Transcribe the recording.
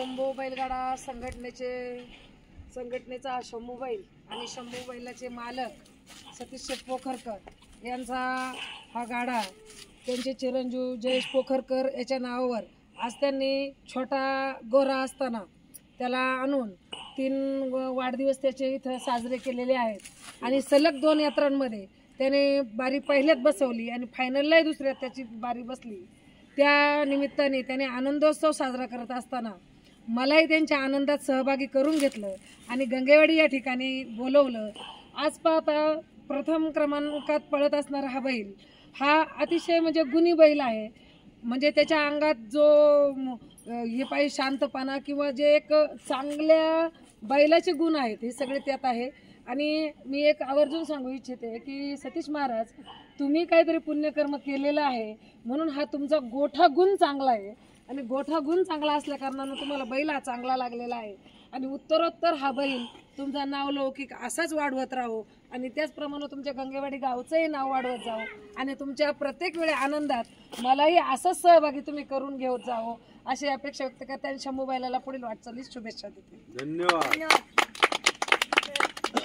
शंभू बैलगाडा संघटनेचा शंभू बैल आणि शंभू बैलाचे मालक सतीश शेठ पोखरकर यांचा हा गाडा त्यांचे चिरंजीव जयेश पोखरकर याच्या नावावर आज त्यांनी छोटा गोरा असताना त्याला आणून 3 वाढदिवस त्याचे इथं साजरे केलेले आहेत आणि सलग 2 यात्रांमध्ये त्याने बारी पहिल्यात बसवली आणि फायनललाही दुसऱ्यात त्याची बारी बसली। त्या निमित्ताने त्याने आनंदोत्सव साजरा करत असताना मलाही त्यांच्या आनंदात सहभागी करून घेतलं आणि गंगेवाडी या ठिकाणी बोलवलं। आज पाहता प्रथम क्रमांकात पळत असणारा हा बैल हा अतिशय म्हणजे गुणी बैल आहे। म्हणजे त्याच्या अंगात जो हे पाहिजे शांतपणा किंवा जे एक चांगल्या बैलाचे गुण आहेत हे सगळे त्यात आहे। आणि मी एक आवर्जून सांगू इच्छिते की सतीश महाराज तुम्ही काहीतरी पुण्यकर्म केलेलं आहे म्हणून हा तुमचा गोठा गुण चांगला आहे आणि गोठा गुण चांगला असल्या कारणाने तुम्हाला बैल हा चांगला लागलेला आहे आणि उत्तरोत्तर हा बैल तुमचा नाव लौकिक असाच वाढवत राहो आणि त्याचप्रमाणे तुमच्या गंगेवाडी गावचंही नाव वाढवत जावो आणि तुमच्या प्रत्येक वेळी आनंदात मलाही असंच सहभागी तुम्ही करून घेत जावो अशी अपेक्षा व्यक्त करते आणि शंभू बैलाला पुढील वाटचालीस शुभेच्छा देते। धन्यवाद।